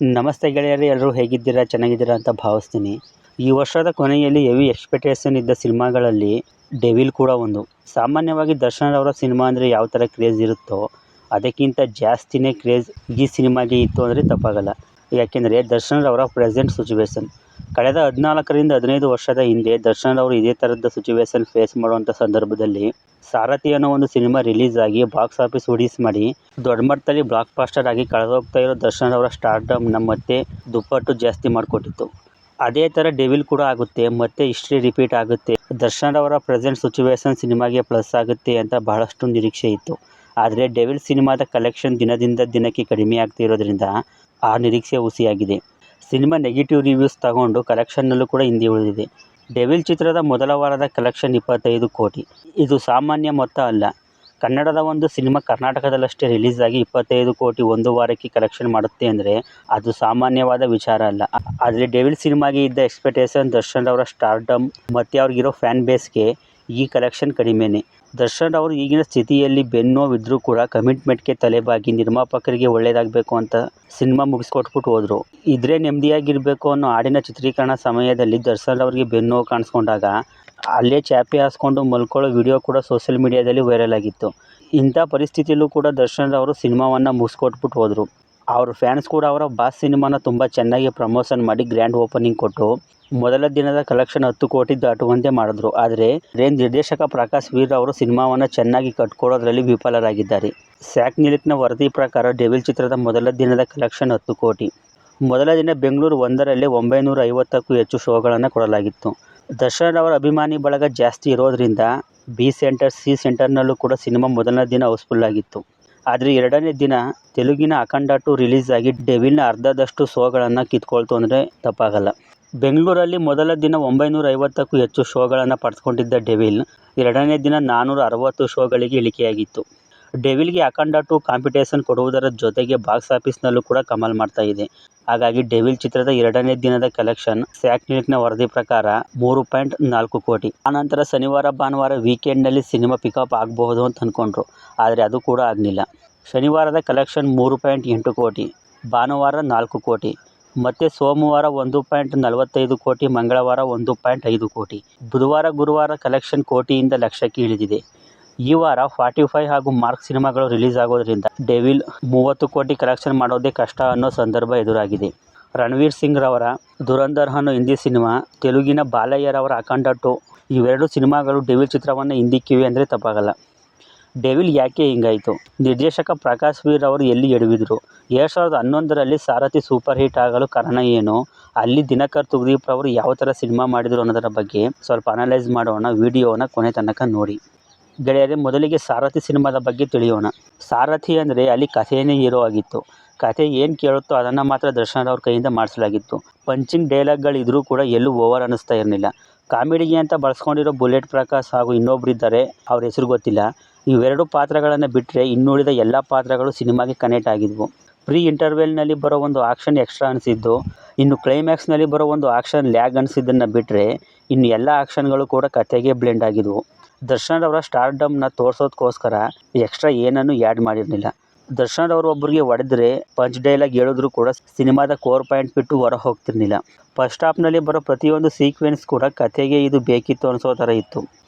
ನಮಸ್ತೆ ಗೆಳೆಯರೇ, ಎಲ್ಲರೂ ಹೇಗಿದ್ದೀರಾ? ಚೆನ್ನಾಗಿದ್ದೀರಾ ಅಂತ ಭಾವಿಸ್ತೀನಿ. ಈ ವರ್ಷದ ಕೊನೆಯಲ್ಲಿ ಹೆವಿ ಎಕ್ಸ್ಪೆಕ್ಟೇಷನ್ ಇದ್ದ ಸಿನಿಮಾಗಳಲ್ಲಿ ಡೆವಿಲ್ ಕೂಡ ಒಂದು. ಸಾಮಾನ್ಯವಾಗಿ ದರ್ಶನ್ ಅವರ ಸಿನಿಮಾ ಅಂದರೆ ಯಾವ ಥರ ಕ್ರೇಜ್ ಇರುತ್ತೋ ಅದಕ್ಕಿಂತ ಜಾಸ್ತಿನೇ ಕ್ರೇಜ್ ಈ ಸಿನಿಮಾಗೆ ಇತ್ತು ಅಂದರೆ ತಪ್ಪಾಗಲ್ಲ. ಯಾಕೆಂದರೆ ದರ್ಶನ್ ಅವರ ಪ್ರೆಸೆಂಟ್ ಸಿಚುವೇಶನ್ ಕಳೆದ 14ರಿಂದ 15 ವರ್ಷದ ಹಿಂದೆ ದರ್ಶನ್ ಅವರು ಇದೇ ಥರದ ಸಿಚುವೇಶನ್ ಫೇಸ್ ಮಾಡುವಂಥ ಸಂದರ್ಭದಲ್ಲಿ ಸಾರಥಿ ಅನ್ನೋ ಒಂದು ಸಿನಿಮಾ ರಿಲೀಸ್ ಆಗಿ ಬಾಕ್ಸ್ ಆಫೀಸ್ ಹೊಡೀಸ್ ಮಾಡಿ ದೊಡ್ಡ ಮಟ್ಟದಲ್ಲಿ ಬ್ಲಾಕ್ ಬಾಸ್ಟರ್ ಆಗಿ ಕಳೆದೋಗ್ತಾ ಇರೋ ದರ್ಶನ್ ಅವರ ಸ್ಟಾರ್ಡಮ್ನ ಮತ್ತೆ ದುಪ್ಪಟ್ಟು ಜಾಸ್ತಿ ಮಾಡಿಕೊಟ್ಟಿತ್ತು. ಅದೇ ಥರ ಡೆವಿಲ್ ಕೂಡ ಆಗುತ್ತೆ, ಮತ್ತೆ ಹಿಸ್ಟ್ರಿ ರಿಪೀಟ್ ಆಗುತ್ತೆ, ದರ್ಶನ್ ಅವರ ಪ್ರೆಸೆಂಟ್ ಸಿಚುವೇಶನ್ ಸಿನಿಮಾಗೆ ಪ್ಲಸ್ ಆಗುತ್ತೆ ಅಂತ ಬಹಳಷ್ಟು ನಿರೀಕ್ಷೆ ಇತ್ತು. ಆದರೆ ಡೆವಿಲ್ ಸಿನಿಮಾದ ಕಲೆಕ್ಷನ್ ದಿನದಿಂದ ದಿನಕ್ಕೆ ಕಡಿಮೆ ಆಗ್ತಿರೋದ್ರಿಂದ ಆ ನಿರೀಕ್ಷೆ ಹುಸಿಯಾಗಿದೆ. ಸಿನಿಮಾ ನೆಗೆಟಿವ್ ರಿವ್ಯೂಸ್ ತಗೊಂಡು ಕಲೆಕ್ಷನ್ನಲ್ಲೂ ಕೂಡ ಹಿಂದೆ ಉಳಿದಿದೆ. ಡೆವಿಲ್ ಚಿತ್ರದ ಮೊದಲ ವಾರದ ಕಲೆಕ್ಷನ್ 25 ಕೋಟಿ. ಇದು ಸಾಮಾನ್ಯ ಮೊತ್ತ ಅಲ್ಲ. ಕನ್ನಡದ ಒಂದು ಸಿನಿಮಾ ಕರ್ನಾಟಕದಲ್ಲಷ್ಟೇ ರಿಲೀಸ್ ಆಗಿ 25 ಕೋಟಿ ಒಂದು ವಾರಕ್ಕೆ ಕಲೆಕ್ಷನ್ ಮಾಡುತ್ತೆ ಅಂದರೆ ಅದು ಸಾಮಾನ್ಯವಾದ ವಿಚಾರ ಅಲ್ಲ. ಆದರೆ ಡೆವಿಲ್ ಸಿನಿಮಾಗೆ ಇದ್ದ ಎಕ್ಸ್ಪೆಕ್ಟೇಷನ್, ದರ್ಶನ್ ಅವರ ಸ್ಟಾರ್ಡಮ್ ಮತ್ತು ಅವ್ರಿಗಿರೋ ಫ್ಯಾನ್ ಬೇಸ್ಗೆ ಈ ಕಲೆಕ್ಷನ್ ಕಡಿಮೆನೇ. ದರ್ಶನ್ ಅವರು ಈಗಿನ ಸ್ಥಿತಿಯಲ್ಲಿ ಬೆನ್ನೋವಿದ್ರೂ ಕೂಡ ಕಮಿಟ್ಮೆಂಟ್ಗೆ ತಲೆಬಾಗಿ ನಿರ್ಮಾಪಕರಿಗೆ ಒಳ್ಳೆಯದಾಗಬೇಕು ಅಂತ ಸಿನಿಮಾ ಮುಗಿಸ್ಕೊಟ್ಬಿಟ್ಟು ಹೋದರು. ಇದ್ರೆ ನೆಮ್ಮದಿಯಾಗಿರಬೇಕು ಅನ್ನೋ ಹಾಡಿನ ಚಿತ್ರೀಕರಣ ಸಮಯದಲ್ಲಿ ದರ್ಶನ್ ಅವರಿಗೆ ಬೆನ್ನೋವು ಕಾಣಿಸ್ಕೊಂಡಾಗ ಅಲ್ಲೇ ಚಾಪೆ ಹಾಸ್ಕೊಂಡು ಮಲ್ಕೊಳ್ಳೋ ವಿಡಿಯೋ ಕೂಡ ಸೋಷಿಯಲ್ ಮೀಡಿಯಾದಲ್ಲಿ ವೈರಲ್ ಆಗಿತ್ತು. ಇಂಥ ಪರಿಸ್ಥಿತಿಯಲ್ಲೂ ಕೂಡ ದರ್ಶನ್ ಅವರು ಸಿನಿಮಾವನ್ನು ಮುಗಿಸ್ಕೊಟ್ಬಿಟ್ಟು ಹೋದರು. ಅವ್ರ ಫ್ಯಾನ್ಸ್ ಕೂಡ ಅವರ ಬಾಸ್ ಸಿನಿಮಾನ ತುಂಬ ಚೆನ್ನಾಗಿ ಪ್ರಮೋಷನ್ ಮಾಡಿ ಗ್ರ್ಯಾಂಡ್ ಓಪನಿಂಗ್ ಕೊಟ್ಟು ಮೊದಲ ದಿನದ ಕಲೆಕ್ಷನ್ 10 ಕೋಟಿ ದಾಟುವಂತೆ ಮಾಡಿದ್ರು. ಆದರೆ ನಿರ್ದೇಶಕ ಪ್ರಕಾಶ್ ವೀರ್ ಅವರು ಸಿನಿಮಾವನ್ನು ಚೆನ್ನಾಗಿ ಕಟ್ಕೊಡೋದ್ರಲ್ಲಿ ವಿಫಲರಾಗಿದ್ದಾರೆ. ಸ್ಯಾಕ್ ನಿಲಿಕ್ನ ವರದಿ ಪ್ರಕಾರ ಡೆವಿಲ್ ಚಿತ್ರದ ಮೊದಲ ದಿನದ ಕಲೆಕ್ಷನ್ 10 ಕೋಟಿ. ಮೊದಲ ದಿನ ಬೆಂಗಳೂರು ಒಂದರಲ್ಲೇ 950ಕ್ಕೂ ಹೆಚ್ಚು ಶೋಗಳನ್ನು ಕೊಡಲಾಗಿತ್ತು. ದರ್ಶನ್ ಅವರ ಅಭಿಮಾನಿ ಬಳಗ ಜಾಸ್ತಿ ಇರೋದ್ರಿಂದ ಬಿ ಸೆಂಟರ್, ಸಿ ಸೆಂಟರ್ನಲ್ಲೂ ಕೂಡ ಸಿನಿಮಾ ಮೊದಲನೇ ದಿನ ಹೌಸ್ಫುಲ್ ಆಗಿತ್ತು. ಆದರೆ ಎರಡನೇ ದಿನ ತೆಲುಗಿನ ಅಖಂಡ 2 ರಿಲೀಸ್ ಆಗಿ ಡೆವಿಲ್ನ ಅರ್ಧದಷ್ಟು ಶೋಗಳನ್ನು ಕಿತ್ಕೊಳ್ತು ಅಂದರೆ ತಪ್ಪಾಗಲ್ಲ. ಬೆಂಗಳೂರಲ್ಲಿ ಮೊದಲ ದಿನ 950ಕ್ಕೂ ಹೆಚ್ಚು ಶೋಗಳನ್ನು ಪಡೆದುಕೊಂಡಿದ್ದ ಡೆವಿಲ್ ಎರಡನೇ ದಿನ 460 ಶೋಗಳಿಗೆ ಇಳಿಕೆಯಾಗಿತ್ತು. ಡೆವಿಲ್ಗೆ ಅಖಂಡ 2 ಕಾಂಪಿಟೇಷನ್ ಕೊಡುವುದರ ಜೊತೆಗೆ ಬಾಕ್ಸ್ ಆಫೀಸ್ನಲ್ಲೂ ಕೂಡ ಕಮಾಲ್ ಮಾಡ್ತಾ ಇದೆ. ಹಾಗಾಗಿ ಡೆವಿಲ್ ಚಿತ್ರದ ಎರಡನೇ ದಿನದ ಕಲೆಕ್ಷನ್ ಸ್ಯಾಕ್ ನಿಲಿಕ್ನ ವರದಿ ಪ್ರಕಾರ 3.4 ಕೋಟಿ. ಆನಂತರ ಶನಿವಾರ ಭಾನುವಾರ ವೀಕೆಂಡ್ನಲ್ಲಿ ಸಿನಿಮಾ ಪಿಕಪ್ ಆಗಬಹುದು ಅಂತ ಅಂದ್ಕೊಂಡ್ರು. ಆದರೆ ಅದು ಕೂಡ ಆಗಲಿಲ್ಲ. ಶನಿವಾರದ ಕಲೆಕ್ಷನ್ 3.8 ಕೋಟಿ, ಭಾನುವಾರ 4 ಕೋಟಿ, ಮತ್ತು ಸೋಮವಾರ 1.45 ಕೋಟಿ, ಮಂಗಳವಾರ 1.5 ಕೋಟಿ. ಬುಧವಾರ ಗುರುವಾರ ಕಲೆಕ್ಷನ್ ಕೋಟಿಯಿಂದ ಲಕ್ಷಕ್ಕೆ ಇಳಿದಿದೆ. ಈ ವಾರ 45 ಹಾಗೂ ಮಾರ್ಕ್ ಸಿನಿಮಾಗಳು ರಿಲೀಸ್ ಆಗೋದ್ರಿಂದ ಡೆವಿಲ್ 30 ಕೋಟಿ ಕಲೆಕ್ಷನ್ ಮಾಡೋದೇ ಕಷ್ಟ ಅನ್ನೋ ಸಂದರ್ಭ ಎದುರಾಗಿದೆ. ರಣವೀರ್ ಸಿಂಗ್ ರವರ ಧುರಂಧರ್ ಅನ್ನೋ ಹಿಂದಿ ಸಿನಿಮಾ, ತೆಲುಗಿನ ಬಾಲಯ್ಯರವರ ಅಖಂಡ 2 ಇವೆರಡು ಸಿನಿಮಾಗಳು ಡೆವಿಲ್ ಚಿತ್ರವನ್ನು ಹಿಂದಿಕ್ಕಿವೆ ಅಂದರೆ ತಪ್ಪಾಗಲ್ಲ. ಡೆವಿಲ್ ಯಾಕೆ ಹಿಂಗಾಯಿತು? ನಿರ್ದೇಶಕ ಪ್ರಕಾಶ್ ವೀರ್ ಅವರು ಎಲ್ಲಿ ಎಡವಿದ್ರು? 2011ರಲ್ಲಿ ಸಾರಥಿ ಸೂಪರ್ ಹಿಟ್ ಆಗಲು ಕಾರಣ ಏನು? ಅಲ್ಲಿ ದಿನಕರ್ ತುಗದೀಪ್ ಅವರು ಯಾವ ಥರ ಸಿನಿಮಾ ಮಾಡಿದರು ಅನ್ನೋದರ ಬಗ್ಗೆ ಸ್ವಲ್ಪ ಅನಲೈಸ್ ಮಾಡೋಣ. ವಿಡಿಯೋನ ಕೊನೆ ತನಕ ನೋಡಿ. ಗೆಳೆಯರೇ, ಮೊದಲಿಗೆ ಸಾರಥಿ ಸಿನಿಮಾದ ಬಗ್ಗೆ ತಿಳಿಯೋಣ. ಸಾರಥಿ ಅಂದರೆ ಅಲ್ಲಿ ಕಥೆಯೇ ಹೀರೋ ಆಗಿತ್ತು. ಕಥೆ ಏನು ಕೇಳುತ್ತೋ ಅದನ್ನು ಮಾತ್ರ ದರ್ಶನ್ ಅವ್ರ ಕೈಯಿಂದ ಮಾಡಿಸಲಾಗಿತ್ತು. ಪಂಚಿಂಗ್ ಡೈಲಾಗ್ಗಳಿದ್ರೂ ಕೂಡ ಎಲ್ಲೂ ಓವರ್ ಅನ್ನಿಸ್ತಾ ಇರಲಿಲ್ಲ. ಕಾಮಿಡಿಗೆ ಅಂತ ಬಳಸ್ಕೊಂಡಿರೋ ಬುಲೆಟ್ ಪ್ರಕಾಶ್ ಹಾಗೂ ಇನ್ನೊಬ್ಬರಿದ್ದಾರೆ, ಅವ್ರ ಹೆಸರು ಗೊತ್ತಿಲ್ಲ. ಇವೆರಡು ಪಾತ್ರಗಳನ್ನು ಬಿಟ್ಟರೆ ಇನ್ನುಳಿದ ಎಲ್ಲ ಪಾತ್ರಗಳು ಸಿನಿಮಾಗೆ ಕನೆಕ್ಟ್ ಆಗಿದ್ವು. ಪ್ರೀ ಇಂಟರ್ವೆಲ್ನಲ್ಲಿ ಬರೋ ಒಂದು ಆಕ್ಷನ್ ಎಕ್ಸ್ಟ್ರಾ ಅನಿಸಿದ್ದು, ಇನ್ನು ಕ್ಲೈಮ್ಯಾಕ್ಸ್ನಲ್ಲಿ ಬರೋ ಒಂದು ಆಕ್ಷನ್ ಲ್ಯಾಗ್ ಅನಿಸಿದ್ದನ್ನು ಬಿಟ್ಟರೆ ಇನ್ನು ಎಲ್ಲ ಆಕ್ಷನ್ಗಳು ಕೂಡ ಕಥೆಗೆ ಬ್ಲೆಂಡ್ ಆಗಿದ್ವು. ದರ್ಶನ್ ಅವರ ಸ್ಟಾರ್ಡಮ್ನ ತೋರಿಸೋದಕ್ಕೋಸ್ಕರ ಎಕ್ಸ್ಟ್ರಾ ಏನನ್ನೂ ಆ್ಯಡ್ ಮಾಡಿರಲಿಲ್ಲ. ದರ್ಶನ್ ಅವರು ಒಬ್ಬರಿಗೆ ಹೊಡೆದ್ರೆ ಪಂಚ್ ಡೈಲಾಗ್ ಹೇಳಿದ್ರು ಕೂಡ ಸಿನಿಮಾದ ಕೋರ್ ಪಾಯಿಂಟ್ ಬಿಟ್ಟು ಹೊರ ಹೋಗ್ತಿರ್ಲಿಲ್ಲ. ಫಸ್ಟ್ ಹಾಫ್ನಲ್ಲಿ ಬರೋ ಪ್ರತಿಯೊಂದು ಸೀಕ್ವೆನ್ಸ್ ಕೂಡ ಕಥೆಗೆ ಇದು ಬೇಕಿತ್ತು ಅನಿಸೋ ಥರ ಇತ್ತು.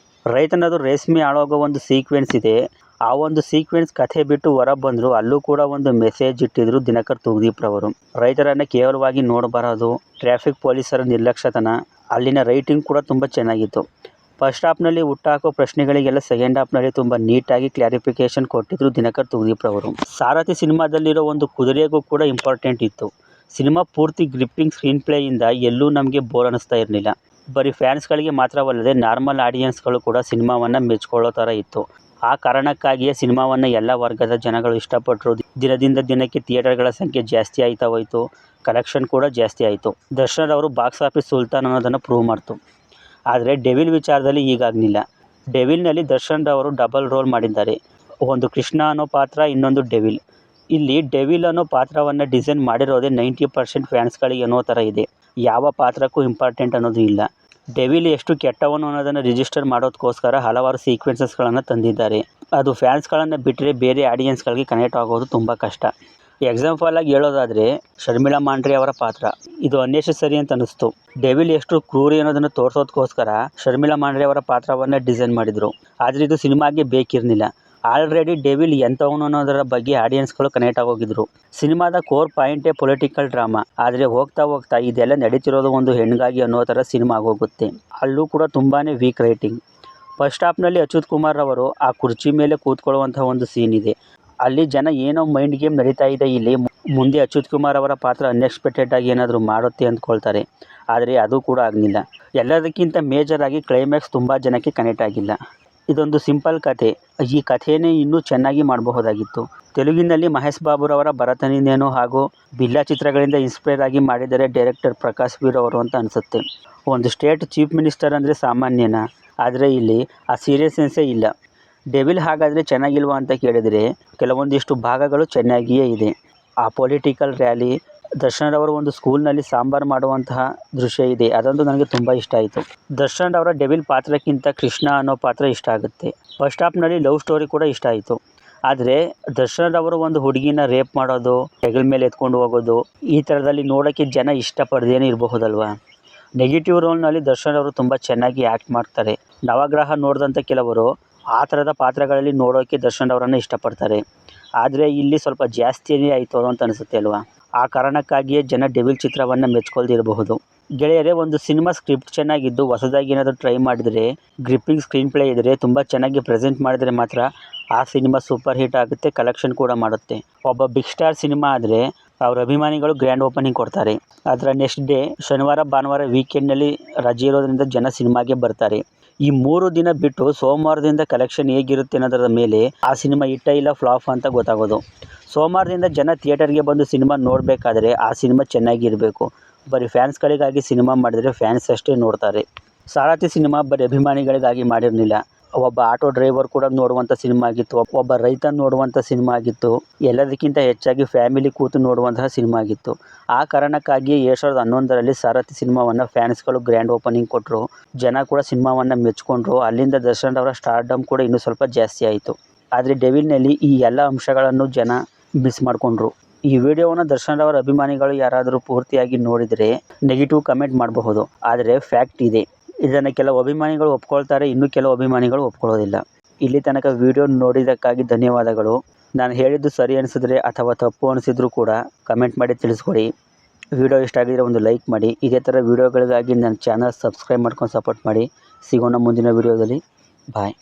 ರೈತನದು ರೇಷ್ಮೆ ಆಳೋಗೋ ಒಂದು ಸೀಕ್ವೆನ್ಸ್ ಇದೆ. ಆ ಒಂದು ಸೀಕ್ವೆನ್ಸ್ ಕಥೆ ಬಿಟ್ಟು ಹೊರ ಬಂದರೂ ಅಲ್ಲೂ ಕೂಡ ಒಂದು ಮೆಸೇಜ್ ಇಟ್ಟಿದ್ರು ದಿನಕರ್ ತುಗದೀಪ್ ರವರು. ರೈತರನ್ನು ಕೇವಲವಾಗಿ ನೋಡಬಾರದು, ಟ್ರಾಫಿಕ್ ಪೊಲೀಸರ ನಿರ್ಲಕ್ಷ್ಯತನ, ಅಲ್ಲಿನ ರೈಟಿಂಗ್ ಕೂಡ ತುಂಬ ಚೆನ್ನಾಗಿತ್ತು. ಫಸ್ಟ್ ಹಾಫ್ನಲ್ಲಿ ಹುಟ್ಟಾಕೋ ಪ್ರಶ್ನೆಗಳಿಗೆಲ್ಲ ಸೆಕೆಂಡ್ ಹಾಫ್ನಲ್ಲಿ ತುಂಬ ನೀಟಾಗಿ ಕ್ಲಾರಿಫಿಕೇಷನ್ ಕೊಟ್ಟಿದ್ರು ದಿನಕರ್ ತುಗದೀಪ್ ರವರು. ಸಾರಥಿ ಸಿನಿಮಾದಲ್ಲಿರೋ ಒಂದು ಕುದುರೆಗೂ ಕೂಡ ಇಂಪಾರ್ಟೆಂಟ್ ಇತ್ತು. ಸಿನಿಮಾ ಪೂರ್ತಿ ಗ್ರಿಪ್ಪಿಂಗ್ ಸ್ಕ್ರೀನ್ ಪ್ಲೇಯಿಂದ ಎಲ್ಲೂ ನಮಗೆ ಬೋರ್ ಅನ್ನಿಸ್ತಾ ಇರಲಿಲ್ಲ. ಬರೀ ಫ್ಯಾನ್ಸ್ಗಳಿಗೆ ಮಾತ್ರವಲ್ಲದೆ ನಾರ್ಮಲ್ ಆಡಿಯನ್ಸ್ಗಳು ಕೂಡ ಸಿನಿಮಾವನ್ನು ಮೆಚ್ಕೊಳ್ಳೋ ಥರ ಇತ್ತು. ಆ ಕಾರಣಕ್ಕಾಗಿಯೇ ಸಿನಿಮಾವನ್ನು ಎಲ್ಲ ವರ್ಗದ ಜನಗಳು ಇಷ್ಟಪಟ್ಟರು. ದಿನದಿಂದ ದಿನಕ್ಕೆ ಥಿಯೇಟರ್ಗಳ ಸಂಖ್ಯೆ ಜಾಸ್ತಿ ಆಯ್ತಾ ಹೋಯಿತು, ಕಲೆಕ್ಷನ್ ಕೂಡ ಜಾಸ್ತಿ ಆಯಿತು. ದರ್ಶನ್ ಅವರು ಬಾಕ್ಸ್ ಆಫೀಸ್ ಸುಲ್ತಾನ್ ಅನ್ನೋದನ್ನು ಪ್ರೂವ್ ಮಾಡ್ತು. ಆದರೆ ಡೆವಿಲ್ ವಿಚಾರದಲ್ಲಿ ಹೀಗಾಗಲಿಲ್ಲ. ಡೆವಿಲ್ನಲ್ಲಿ ದರ್ಶನ್ ಅವರು ಡಬಲ್ ರೋಲ್ ಮಾಡಿದ್ದಾರೆ. ಒಂದು ಕೃಷ್ಣ ಅನ್ನೋ ಪಾತ್ರ, ಇನ್ನೊಂದು ಡೆವಿಲ್. ಇಲ್ಲಿ ಡೆವಿಲ್ ಅನ್ನೋ ಪಾತ್ರವನ್ನು ಡಿಸೈನ್ ಮಾಡಿರೋದೇ 90% ಫ್ಯಾನ್ಸ್ಗಳಿಗೆ ಅನ್ನೋ ಥರ ಇದೆ. ಯಾವ ಪಾತ್ರಕ್ಕೂ ಇಂಪಾರ್ಟೆಂಟ್ ಅನ್ನೋದು ಇಲ್ಲ. ಡೆವಿಲ್ ಎಷ್ಟು ಕೆಟ್ಟವನು ಅನ್ನೋದನ್ನು ರಿಜಿಸ್ಟರ್ ಮಾಡೋದಕ್ಕೋಸ್ಕರ ಹಲವಾರು ಸೀಕ್ವೆನ್ಸಸ್ಗಳನ್ನು ತಂದಿದ್ದಾರೆ. ಅದು ಫ್ಯಾನ್ಸ್ಗಳನ್ನು ಬಿಟ್ಟರೆ ಬೇರೆ ಆಡಿಯನ್ಸ್ಗಳಿಗೆ ಕನೆಕ್ಟ್ ಆಗೋದು ತುಂಬ ಕಷ್ಟ. ಎಕ್ಸಾಂಪಲ್ ಆಗಿ ಹೇಳೋದಾದರೆ ಶರ್ಮಿಳಾ ಮಾಂಡ್ರೆ ಅವರ ಪಾತ್ರ ಇದು ಅನ್ನೆಸೆಸರಿ ಅಂತ ಅನಿಸ್ತು. ಡೆವಿಲ್ ಎಷ್ಟು ಕ್ರೂರಿ ಅನ್ನೋದನ್ನು ತೋರಿಸೋದಕ್ಕೋಸ್ಕರ ಶರ್ಮಿಳಾ ಮಾಂಡ್ರೆ ಅವರ ಪಾತ್ರವನ್ನೇ ಡಿಸೈನ್ ಮಾಡಿದರು. ಆದರೆ ಇದು ಸಿನಿಮಾಗೆ ಬೇಕಿರಲಿಲ್ಲ. ಆಲ್ರೆಡಿ ಡೆವಿಲ್ ಎಂಥವನು ಅನ್ನೋದರ ಬಗ್ಗೆ ಆಡಿಯನ್ಸ್ಗಳು ಕನೆಕ್ಟ್ ಆಗೋಗಿದ್ರು. ಸಿನಿಮಾದ ಕೋರ್ ಪಾಯಿಂಟೇ ಪೊಲಿಟಿಕಲ್ ಡ್ರಾಮಾ. ಆದರೆ ಹೋಗ್ತಾ ಹೋಗ್ತಾ ಇದೆಲ್ಲ ನಡೀತಿರೋದು ಒಂದು ಹೆಣ್ಗಾಗಿ ಅನ್ನೋ ಥರ ಸಿನಿಮಾ ಆಗೋಗುತ್ತೆ. ಅಲ್ಲೂ ಕೂಡ ತುಂಬಾ ವೀಕ್ ರೈಟಿಂಗ್. ಫಸ್ಟ್ ಹಾಫ್ನಲ್ಲಿ ಅಚ್ಯುತ್ ಕುಮಾರ್ ಅವರು ಆ ಕುರ್ಚಿ ಮೇಲೆ ಕೂತ್ಕೊಳ್ಳುವಂತಹ ಒಂದು ಸೀನ್ ಇದೆ. ಅಲ್ಲಿ ಜನ ಏನೋ ಮೈಂಡ್ ಗೇಮ್ ನಡೀತಾ ಇದೆ ಇಲ್ಲಿ ಮುಂದೆ ಅಚ್ಯುತ್ ಕುಮಾರ್ ಅವರ ಪಾತ್ರ ಅನ್ಎಕ್ಸ್ಪೆಕ್ಟೆಡ್ ಆಗಿ ಏನಾದರೂ ಮಾಡುತ್ತೆ ಅಂದ್ಕೊಳ್ತಾರೆ. ಆದರೆ ಅದು ಕೂಡ ಆಗಲಿಲ್ಲ. ಎಲ್ಲದಕ್ಕಿಂತ ಮೇಜರ್ ಆಗಿ ಕ್ಲೈಮ್ಯಾಕ್ಸ್ ತುಂಬ ಜನಕ್ಕೆ ಕನೆಕ್ಟ್ ಆಗಿಲ್ಲ. ಇದೊಂದು ಸಿಂಪಲ್ ಕಥೆ. ಈ ಕಥೆಯೇ ಇನ್ನೂ ಚೆನ್ನಾಗಿ ಮಾಡಬಹುದಾಗಿತ್ತು. ತೆಲುಗಿನಲ್ಲಿ ಮಹೇಶ್ ಬಾಬುರವರ ಭರತನಿನೇನು ಹಾಗೂ ಬಿಲ್ಲಾ ಚಿತ್ರಗಳಿಂದ ಇನ್ಸ್ಪೈರ್ ಆಗಿ ಮಾಡಿದರೆ ಡೈರೆಕ್ಟರ್ ಪ್ರಕಾಶ್ ವೀರ್ ಅವರು ಅಂತ ಅನಿಸುತ್ತೆ. ಒಂದು ಸ್ಟೇಟ್ ಚೀಫ್ ಮಿನಿಸ್ಟರ್ ಅಂದರೆ ಸಾಮಾನ್ಯನಾ? ಆದರೆ ಇಲ್ಲಿ ಆ ಸೀರಿಯಸ್ನೆಸ್ಸೇ ಇಲ್ಲ. ಡೆವಿಲ್ ಹಾಗಾದರೆ ಚೆನ್ನಾಗಿಲ್ವಾ ಅಂತ ಕೇಳಿದರೆ ಕೆಲವೊಂದಿಷ್ಟು ಭಾಗಗಳು ಚೆನ್ನಾಗಿಯೇ ಇದೆ. ಆ ಪೊಲಿಟಿಕಲ್ ರ್ಯಾಲಿ, ದರ್ಶನ್ ರವರು ಒಂದು ಸ್ಕೂಲ್ನಲ್ಲಿ ಸಾಂಬಾರು ಮಾಡುವಂತಹ ದೃಶ್ಯ ಇದೆ, ಅದಂತೂ ನನಗೆ ತುಂಬ ಇಷ್ಟ ಆಯಿತು. ದರ್ಶನ್ ಅವರ ಡೆವಿಲ್ ಪಾತ್ರಕ್ಕಿಂತ ಕೃಷ್ಣ ಅನ್ನೋ ಪಾತ್ರ ಇಷ್ಟ ಆಗುತ್ತೆ. ಫಸ್ಟ್ ಹಾಫ್ನಲ್ಲಿ ಲವ್ ಸ್ಟೋರಿ ಕೂಡ ಇಷ್ಟ ಆಯಿತು. ಆದರೆ ದರ್ಶನ್ ರವರು ಒಂದು ಹುಡುಗಿನ ರೇಪ್ ಮಾಡೋದು, ಹೆಗಲ ಮೇಲೆ ಎತ್ಕೊಂಡು ಹೋಗೋದು, ಈ ಥರದಲ್ಲಿ ನೋಡೋಕ್ಕೆ ಜನ ಇಷ್ಟಪಡದೇನೆ ಇರಬಹುದಲ್ವಾ. ನೆಗೆಟಿವ್ ರೋಲ್ನಲ್ಲಿ ದರ್ಶನ್ ಅವರು ತುಂಬ ಚೆನ್ನಾಗಿ ಆ್ಯಕ್ಟ್ ಮಾಡ್ತಾರೆ. ನವಗ್ರಹ ನೋಡಿದಂಥ ಕೆಲವರು ಆ ಥರದ ಪಾತ್ರಗಳಲ್ಲಿ ನೋಡೋಕ್ಕೆ ದರ್ಶನ್ ಅವರನ್ನು ಇಷ್ಟಪಡ್ತಾರೆ. ಆದರೆ ಇಲ್ಲಿ ಸ್ವಲ್ಪ ಜಾಸ್ತಿಯೇ ಆಯಿತು ಅಂತ ಅನಿಸುತ್ತೆ ಅಲ್ವಾ. ಆ ಕಾರಣಕ್ಕಾಗಿಯೇ ಜನ ಡೆವಿಲ್ ಚಿತ್ರವನ್ನು ಮೆಚ್ಕೊಳ್ದಿರಬಹುದು. ಗೆಳೆಯರೇ, ಒಂದು ಸಿನಿಮಾ ಸ್ಕ್ರಿಪ್ಟ್ ಚೆನ್ನಾಗಿದ್ದು ಹೊಸದಾಗಿ ಏನಾದರೂ ಟ್ರೈ ಮಾಡಿದರೆ, ಗ್ರಿಪ್ಪಿಂಗ್ ಸ್ಕ್ರೀನ್ ಪ್ಲೇ ಇದ್ದರೆ, ತುಂಬ ಚೆನ್ನಾಗಿ ಪ್ರೆಸೆಂಟ್ ಮಾಡಿದರೆ ಮಾತ್ರ ಆ ಸಿನಿಮಾ ಸೂಪರ್ ಹಿಟ್ ಆಗುತ್ತೆ, ಕಲೆಕ್ಷನ್ ಕೂಡ ಮಾಡುತ್ತೆ. ಒಬ್ಬ ಬಿಗ್ ಸ್ಟಾರ್ ಸಿನಿಮಾ ಆದರೆ ಅವ್ರ ಅಭಿಮಾನಿಗಳು ಗ್ರ್ಯಾಂಡ್ ಓಪನಿಂಗ್ ಕೊಡ್ತಾರೆ. ಅದರ ನೆಕ್ಸ್ಟ್ ಡೇ ಶನಿವಾರ ಭಾನುವಾರ ವೀಕೆಂಡ್ನಲ್ಲಿ ರಜೆ ಇರೋದ್ರಿಂದ ಜನ ಸಿನಿಮಾಗೆ ಬರ್ತಾರೆ. ಈ 3 ದಿನ ಬಿಟ್ಟು ಸೋಮವಾರದಿಂದ ಕಲೆಕ್ಷನ್ ಹೇಗಿರುತ್ತೆ ಅನ್ನೋದರ ಮೇಲೆ ಆ ಸಿನಿಮಾ ಹಿಟ್ಟ ಇಲ್ಲ ಫ್ಲಾಪ್ ಅಂತ ಗೊತ್ತಾಗೋದು. ಸೋಮವಾರದಿಂದ ಜನ ಥಿಯೇಟರ್ಗೆ ಬಂದು ಸಿನಿಮಾ ನೋಡಬೇಕಾದ್ರೆ ಆ ಸಿನಿಮಾ ಚೆನ್ನಾಗಿರಬೇಕು. ಬರೀ ಫ್ಯಾನ್ಸ್ಗಳಿಗಾಗಿ ಸಿನಿಮಾ ಮಾಡಿದರೆ ಫ್ಯಾನ್ಸ್ ಅಷ್ಟೇ ನೋಡ್ತಾರೆ. ಸಾರಥಿ ಸಿನಿಮಾ ಬರೀ ಅಭಿಮಾನಿಗಳಿಗಾಗಿ ಮಾಡಿರಲಿಲ್ಲ. ಒಬ್ಬ ಆಟೋ ಡ್ರೈವರ್ ಕೂಡ ನೋಡುವಂಥ ಸಿನಿಮಾ ಆಗಿತ್ತು, ಒಬ್ಬ ರೈತ ನೋಡುವಂಥ ಸಿನಿಮಾ ಆಗಿತ್ತು, ಎಲ್ಲದಕ್ಕಿಂತ ಹೆಚ್ಚಾಗಿ ಫ್ಯಾಮಿಲಿ ಕೂತು ನೋಡುವಂತಹ ಸಿನಿಮಾ ಆಗಿತ್ತು. ಆ ಕಾರಣಕ್ಕಾಗಿಯೇ 2011ರಲ್ಲಿ ಸಾರಥಿ ಸಿನಿಮಾವನ್ನು ಫ್ಯಾನ್ಸ್ಗಳು ಗ್ರ್ಯಾಂಡ್ ಓಪನಿಂಗ್ ಕೊಟ್ಟರು. ಜನ ಕೂಡ ಸಿನಿಮಾವನ್ನು ಮೆಚ್ಕೊಂಡ್ರು. ಅಲ್ಲಿಂದ ದರ್ಶನ್ ಅವರ ಸ್ಟಾರ್ಡಮ್ ಕೂಡ ಇನ್ನೂ ಸ್ವಲ್ಪ ಜಾಸ್ತಿ ಆಯಿತು. ಆದರೆ ಡೆವಿಲ್ನಲ್ಲಿ ಈ ಎಲ್ಲ ಅಂಶಗಳನ್ನು ಜನ ಮಿಸ್ ಮಾಡಿಕೊಂಡ್ರು. ಈ ವಿಡಿಯೋವನ್ನು ದರ್ಶನ್ ಅವರ ಅಭಿಮಾನಿಗಳು ಯಾರಾದರೂ ಪೂರ್ತಿಯಾಗಿ ನೋಡಿದರೆ ನೆಗೆಟಿವ್ ಕಮೆಂಟ್ ಮಾಡಬಹುದು. ಆದರೆ ಫ್ಯಾಕ್ಟ್ ಇದೆ. ಇದನ್ನು ಕೆಲವು ಅಭಿಮಾನಿಗಳು ಒಪ್ಕೊಳ್ತಾರೆ, ಇನ್ನು ಕೆಲವು ಅಭಿಮಾನಿಗಳು ಒಪ್ಕೊಳ್ಳೋದಿಲ್ಲ. ಇಲ್ಲಿ ತನಕ ವಿಡಿಯೋ ನೋಡಿದ್ದಕ್ಕಾಗಿ ಧನ್ಯವಾದಗಳು. ನಾನು ಹೇಳಿದ್ದು ಸರಿ ಅನಿಸಿದ್ರೆ ಅಥವಾ ತಪ್ಪು ಅನಿಸಿದ್ರು ಕೂಡ ಕಮೆಂಟ್ ಮಾಡಿ ತಿಳಿಸ್ಕೊಡಿ. ವಿಡಿಯೋ ಇಷ್ಟ ಆಗಿದ್ರೆ ಒಂದು ಲೈಕ್ ಮಾಡಿ. ಇದೇ ಥರ ವಿಡಿಯೋಗಳಿಗಾಗಿ ನನ್ನ ಚಾನಲ್ ಸಬ್ಸ್ಕ್ರೈಬ್ ಮಾಡ್ಕೊಂಡು ಸಪೋರ್ಟ್ ಮಾಡಿ. ಸಿಗೋಣ ಮುಂದಿನ ವಿಡಿಯೋದಲ್ಲಿ. ಬಾಯ್.